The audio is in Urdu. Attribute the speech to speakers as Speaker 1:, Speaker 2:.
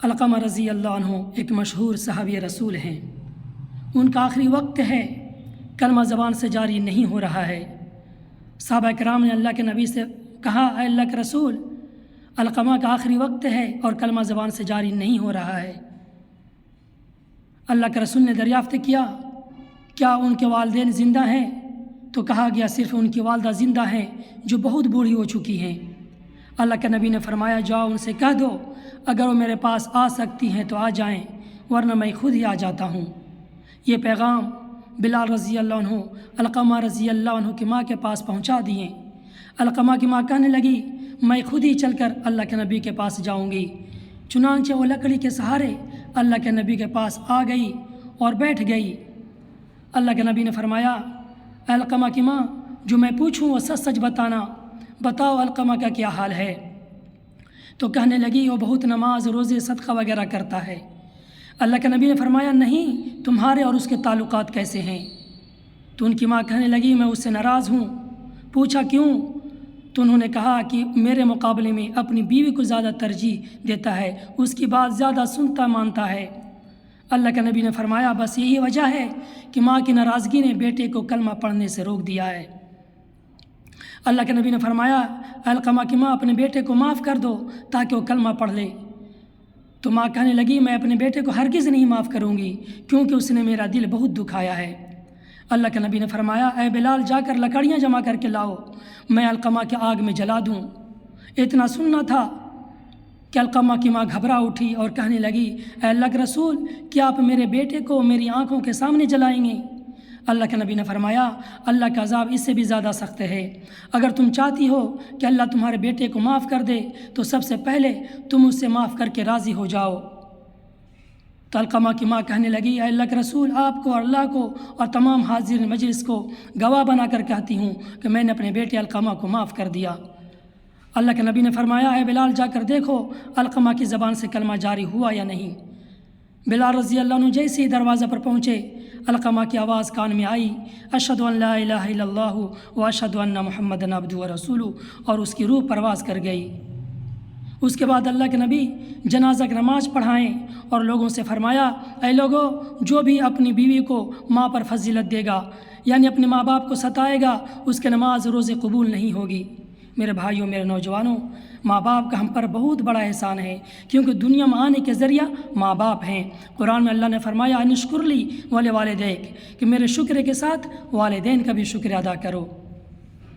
Speaker 1: علقمہ رضی اللہ عنہ ایک مشہور صحابی رسول ہیں۔ ان کا آخری وقت ہے، کلمہ زبان سے جاری نہیں ہو رہا ہے۔ صحابہ کرام نے اللہ کے نبی سے کہا، اے اللہ کے رسول، علقمہ کا آخری وقت ہے اور کلمہ زبان سے جاری نہیں ہو رہا ہے۔ اللہ کے رسول نے دریافت کیا، کیا ان کے والدین زندہ ہیں؟ تو کہا گیا صرف ان کی والدہ زندہ ہیں جو بہت بوڑھی ہو چکی ہیں۔ اللہ کے نبی نے فرمایا، جاؤ ان سے کہہ دو اگر وہ میرے پاس آ سکتی ہیں تو آ جائیں، ورنہ میں خود ہی آ جاتا ہوں۔ یہ پیغام بلال رضی اللہ عنہ علقمہ رضی اللہ عنہ کی ماں کے پاس پہنچا دیے۔ علقمہ کی ماں کہنے لگی، میں خود ہی چل کر اللہ کے نبی کے پاس جاؤں گی۔ چنانچہ وہ لکڑی کے سہارے اللہ کے نبی کے پاس آ گئی اور بیٹھ گئی۔ اللہ کے نبی نے فرمایا، اے علقمہ کی ماں، جو میں پوچھوں وہ سچ سچ بتانا، بتاؤ علقمہ کا کیا حال ہے؟ تو کہنے لگی، وہ بہت نماز روزے صدقہ وغیرہ کرتا ہے۔ اللہ کے نبی نے فرمایا، نہیں، تمہارے اور اس کے تعلقات کیسے ہیں؟ تو ان کی ماں کہنے لگی، میں اس سے ناراض ہوں۔ پوچھا کیوں؟ تو انہوں نے کہا کہ میرے مقابلے میں اپنی بیوی کو زیادہ ترجیح دیتا ہے، اس کی بات زیادہ سنتا مانتا ہے۔ اللہ کے نبی نے فرمایا، بس یہی وجہ ہے کہ ماں کی ناراضگی نے بیٹے کو کلمہ پڑھنے سے روک دیا ہے۔ اللہ کے نبی نے فرمایا، علقمہ کی ماں، اپنے بیٹے کو معاف کر دو تاکہ وہ کلمہ پڑھ لے۔ تو ماں کہنے لگی، میں اپنے بیٹے کو ہرگز نہیں معاف کروں گی کیونکہ اس نے میرا دل بہت دکھایا ہے۔ اللہ کے نبی نے فرمایا، اے بلال، جا کر لکڑیاں جمع کر کے لاؤ، میں علقمہ کے آگ میں جلا دوں۔ اتنا سننا تھا کہ علقمہ کی ماں گھبرا اٹھی اور کہنے لگی، اے اللہ کے رسول، کیا آپ میرے بیٹے کو میری آنکھوں کے سامنے جلائیں گے؟ اللہ کے نبی نے فرمایا، اللہ کا عذاب اس سے بھی زیادہ سخت ہے۔ اگر تم چاہتی ہو کہ اللہ تمہارے بیٹے کو معاف کر دے تو سب سے پہلے تم اس سے معاف کر کے راضی ہو جاؤ۔ تو علقمہ کی ماں کہنے لگی، اے اللہ کے رسول، آپ کو اور اللہ کو اور تمام حاضرین مجلس کو گواہ بنا کر کہتی ہوں کہ میں نے اپنے بیٹے علقمہ کو معاف کر دیا۔ اللہ کے نبی نے فرمایا، اے بلال، جا کر دیکھو علقمہ کی زبان سے کلمہ جاری ہوا یا نہیں۔ بلال رضی اللہ عنہ جیسے ہی دروازہ پر پہنچے، علقمہ کی آواز کان میں آئی، اشہد ان لا الہ الا اللہ و اشہد ان محمد عبدہ و رسولہ، اور اس کی روح پرواز کر گئی۔ اس کے بعد اللہ کے نبی جنازہ کی نماز پڑھائیں اور لوگوں سے فرمایا، اے لوگو، جو بھی اپنی بیوی کو ماں پر فضیلت دے گا، یعنی اپنے ماں باپ کو ستائے گا، اس کے نماز روزے قبول نہیں ہوگی۔ میرے بھائیوں، میرے نوجوانوں، ماں باپ کا ہم پر بہت بڑا احسان ہے کیونکہ دنیا میں آنے کے ذریعہ ماں باپ ہیں۔ قرآن میں اللہ نے فرمایا، ان اشکر لی ولوالدیک، کہ میرے شکر کے ساتھ والدین کا بھی شکر ادا کرو۔